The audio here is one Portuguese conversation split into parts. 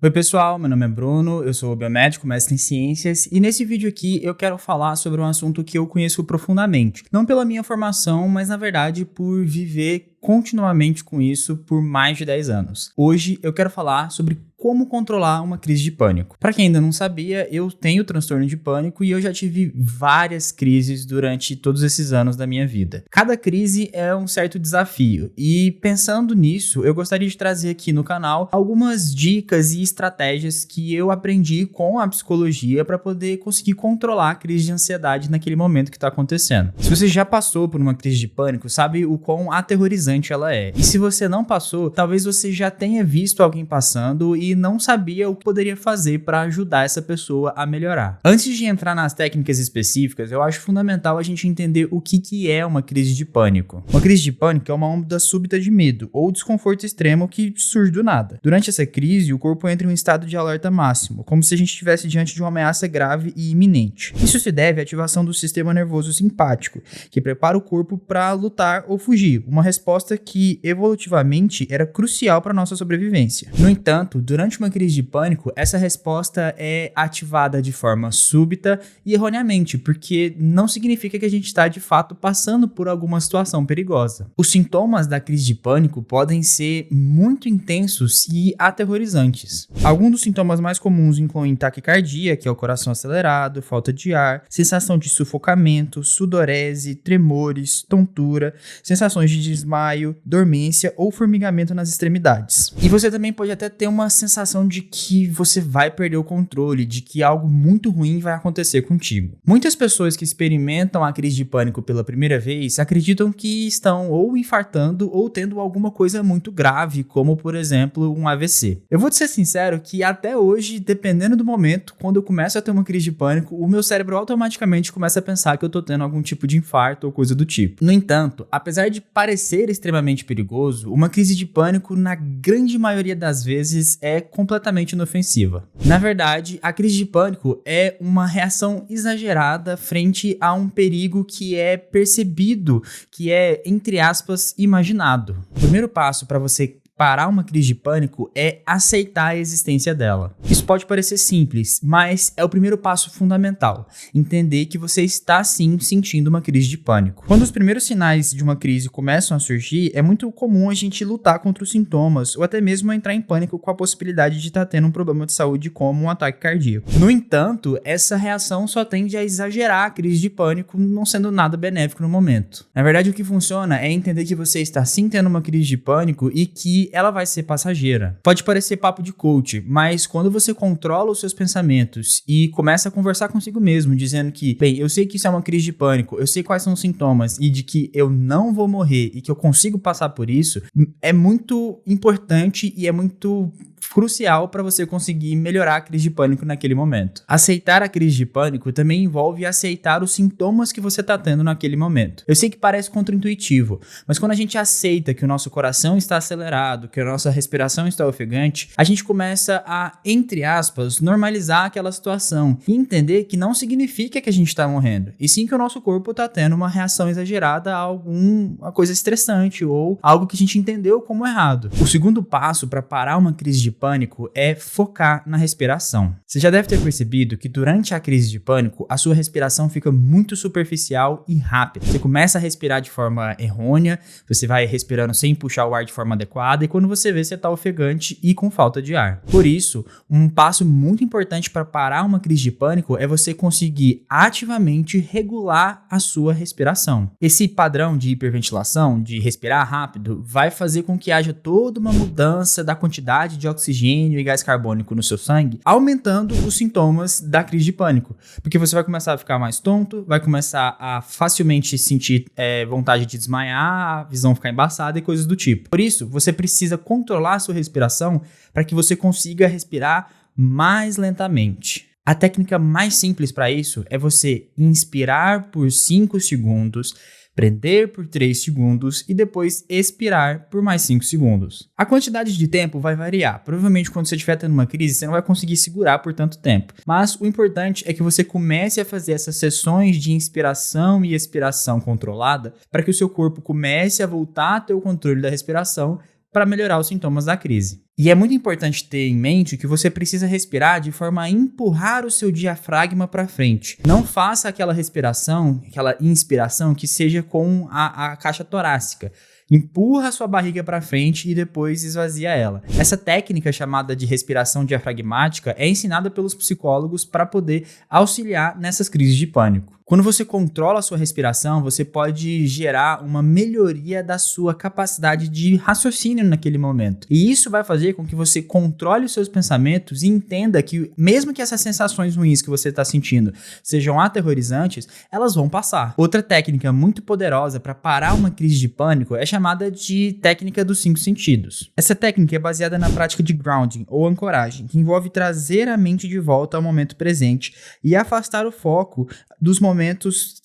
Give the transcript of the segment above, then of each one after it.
Oi pessoal, meu nome é Bruno, eu sou biomédico, mestre em ciências e nesse vídeo aqui eu quero falar sobre um assunto que eu conheço profundamente. Não pela minha formação, mas na verdade por viver continuamente com isso por mais de 10 anos. Hoje eu quero falar sobre como controlar uma crise de pânico. Para quem ainda não sabia, eu tenho transtorno de pânico e eu já tive várias crises durante todos esses anos da minha vida. Cada crise é um certo desafio e pensando nisso, eu gostaria de trazer aqui no canal algumas dicas e estratégias que eu aprendi com a psicologia para poder conseguir controlar a crise de ansiedade naquele momento que está acontecendo. Se você já passou por uma crise de pânico, sabe o quão aterrorizante ela é. E se você não passou, talvez você já tenha visto alguém passando e não sabia o que poderia fazer para ajudar essa pessoa a melhorar. Antes de entrar nas técnicas específicas, eu acho fundamental a gente entender o que é uma crise de pânico. Uma crise de pânico é uma onda súbita de medo ou desconforto extremo que surge do nada. Durante essa crise, o corpo entra em um estado de alerta máximo, como se a gente estivesse diante de uma ameaça grave e iminente. Isso se deve à ativação do sistema nervoso simpático, que prepara o corpo para lutar ou fugir, uma resposta que evolutivamente era crucial para nossa sobrevivência. No entanto, durante uma crise de pânico, essa resposta é ativada de forma súbita e erroneamente, porque não significa que a gente está de fato passando por alguma situação perigosa. Os sintomas da crise de pânico podem ser muito intensos e aterrorizantes. Alguns dos sintomas mais comuns incluem taquicardia, que é o coração acelerado, falta de ar, sensação de sufocamento, sudorese, tremores, tontura, sensações de desmaio, dormência ou formigamento nas extremidades. E você também pode até ter uma sensação de que você vai perder o controle, de que algo muito ruim vai acontecer contigo. Muitas pessoas que experimentam a crise de pânico pela primeira vez acreditam que estão ou infartando ou tendo alguma coisa muito grave, como por exemplo um AVC. Eu vou te ser sincero que até hoje, dependendo do momento, quando eu começo a ter uma crise de pânico, o meu cérebro automaticamente começa a pensar que eu tô tendo algum tipo de infarto ou coisa do tipo. No entanto, apesar de parecer extremamente perigoso, uma crise de pânico, na grande maioria das vezes, é completamente inofensiva. Na verdade, a crise de pânico é uma reação exagerada frente a um perigo que é percebido, que é, entre aspas, imaginado. O primeiro passo para você parar uma crise de pânico é aceitar a existência dela. Isso pode parecer simples, mas é o primeiro passo fundamental. Entender que você está sim sentindo uma crise de pânico. Quando os primeiros sinais de uma crise começam a surgir, é muito comum a gente lutar contra os sintomas ou até mesmo entrar em pânico com a possibilidade de estar tendo um problema de saúde como um ataque cardíaco. No entanto, essa reação só tende a exagerar a crise de pânico, não sendo nada benéfico no momento. Na verdade, o que funciona é entender que você está sim tendo uma crise de pânico e que ela vai ser passageira. Pode parecer papo de coach, mas quando você controla os seus pensamentos e começa a conversar consigo mesmo, dizendo que, bem, eu sei que isso é uma crise de pânico, eu sei quais são os sintomas e de que eu não vou morrer e que eu consigo passar por isso, é muito importante e é muito crucial para você conseguir melhorar a crise de pânico naquele momento. Aceitar a crise de pânico também envolve aceitar os sintomas que você está tendo naquele momento. Eu sei que parece contraintuitivo, mas quando a gente aceita que o nosso coração está acelerado, que a nossa respiração está ofegante, a gente começa a, entre aspas, normalizar aquela situação e entender que não significa que a gente está morrendo, e sim que o nosso corpo está tendo uma reação exagerada a alguma coisa estressante ou algo que a gente entendeu como errado. O segundo passo para parar uma crise de pânico é focar na respiração. Você já deve ter percebido que durante a crise de pânico, a sua respiração fica muito superficial e rápida. Você começa a respirar de forma errônea, você vai respirando sem puxar o ar de forma adequada e quando você vê, você está ofegante e com falta de ar. Por isso, um passo muito importante para parar uma crise de pânico é você conseguir ativamente regular a sua respiração. Esse padrão de hiperventilação, de respirar rápido, vai fazer com que haja toda uma mudança da quantidade de oxigênio e gás carbônico no seu sangue, aumentando os sintomas da crise de pânico. Porque você vai começar a ficar mais tonto, vai começar a facilmente sentir vontade de desmaiar, a visão ficar embaçada e coisas do tipo. Por isso, você precisa controlar a sua respiração para que você consiga respirar mais lentamente. A técnica mais simples para isso é você inspirar por 5 segundos, prender por 3 segundos e depois expirar por mais 5 segundos. A quantidade de tempo vai variar. Provavelmente quando você estiver tendo uma crise, você não vai conseguir segurar por tanto tempo. Mas o importante é que você comece a fazer essas sessões de inspiração e expiração controlada para que o seu corpo comece a voltar a ter o controle da respiração para melhorar os sintomas da crise. E é muito importante ter em mente que você precisa respirar de forma a empurrar o seu diafragma para frente. Não faça aquela respiração, aquela inspiração que seja com a caixa torácica. Empurra a sua barriga para frente e depois esvazia ela. Essa técnica chamada de respiração diafragmática é ensinada pelos psicólogos para poder auxiliar nessas crises de pânico. Quando você controla a sua respiração, você pode gerar uma melhoria da sua capacidade de raciocínio naquele momento. E isso vai fazer com que você controle os seus pensamentos e entenda que, mesmo que essas sensações ruins que você está sentindo sejam aterrorizantes, elas vão passar. Outra técnica muito poderosa para parar uma crise de pânico é chamada de técnica dos 5 sentidos. Essa técnica é baseada na prática de grounding ou ancoragem, que envolve trazer a mente de volta ao momento presente e afastar o foco dos momentos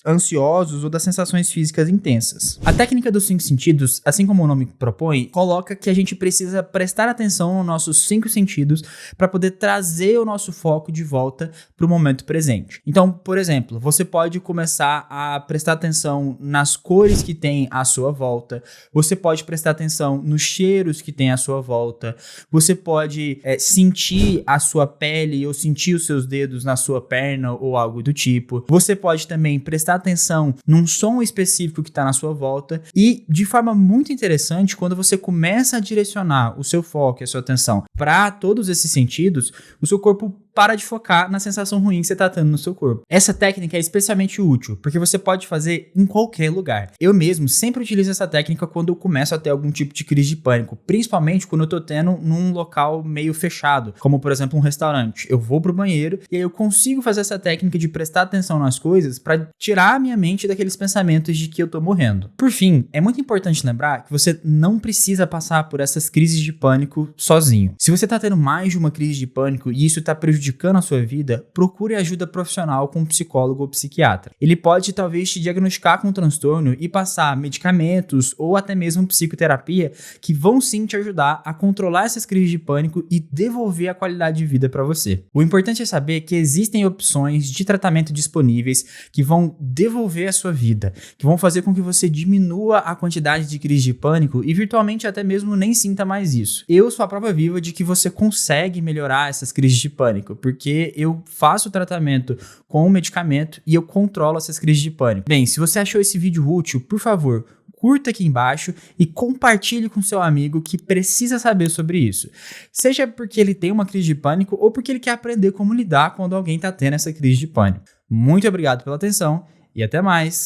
ansiosos ou das sensações físicas intensas. A técnica dos 5 sentidos, assim como o nome propõe, coloca que a gente precisa prestar atenção nos nossos 5 sentidos para poder trazer o nosso foco de volta para o momento presente. Então, por exemplo, você pode começar a prestar atenção nas cores que tem à sua volta, você pode prestar atenção nos cheiros que tem à sua volta, você pode sentir a sua pele ou sentir os seus dedos na sua perna ou algo do tipo. Você pode também prestar atenção num som específico que está na sua volta e, de forma muito interessante, quando você começa a direcionar o seu foco e a sua atenção para todos esses sentidos, o seu corpo para de focar na sensação ruim que você está tendo no seu corpo. Essa técnica é especialmente útil, porque você pode fazer em qualquer lugar. Eu mesmo sempre utilizo essa técnica quando eu começo a ter algum tipo de crise de pânico, principalmente quando eu tô tendo num local meio fechado, como por exemplo um restaurante. Eu vou pro banheiro e aí eu consigo fazer essa técnica de prestar atenção nas coisas para tirar a minha mente daqueles pensamentos de que eu tô morrendo. Por fim, é muito importante lembrar que você não precisa passar por essas crises de pânico sozinho. Se você tá tendo mais de uma crise de pânico e isso tá prejudicando a sua vida, procure ajuda profissional com um psicólogo ou psiquiatra. Ele pode talvez te diagnosticar com um transtorno e passar medicamentos ou até mesmo psicoterapia que vão sim te ajudar a controlar essas crises de pânico e devolver a qualidade de vida para você. O importante é saber que existem opções de tratamento disponíveis que vão devolver a sua vida, que vão fazer com que você diminua a quantidade de crises de pânico e virtualmente até mesmo nem sinta mais isso. Eu sou a prova viva de que você consegue melhorar essas crises de pânico, porque eu faço o tratamento com o medicamento e eu controlo essas crises de pânico. Bem, se você achou esse vídeo útil, por favor, curta aqui embaixo e compartilhe com seu amigo que precisa saber sobre isso. Seja porque ele tem uma crise de pânico ou porque ele quer aprender como lidar quando alguém está tendo essa crise de pânico. Muito obrigado pela atenção e até mais!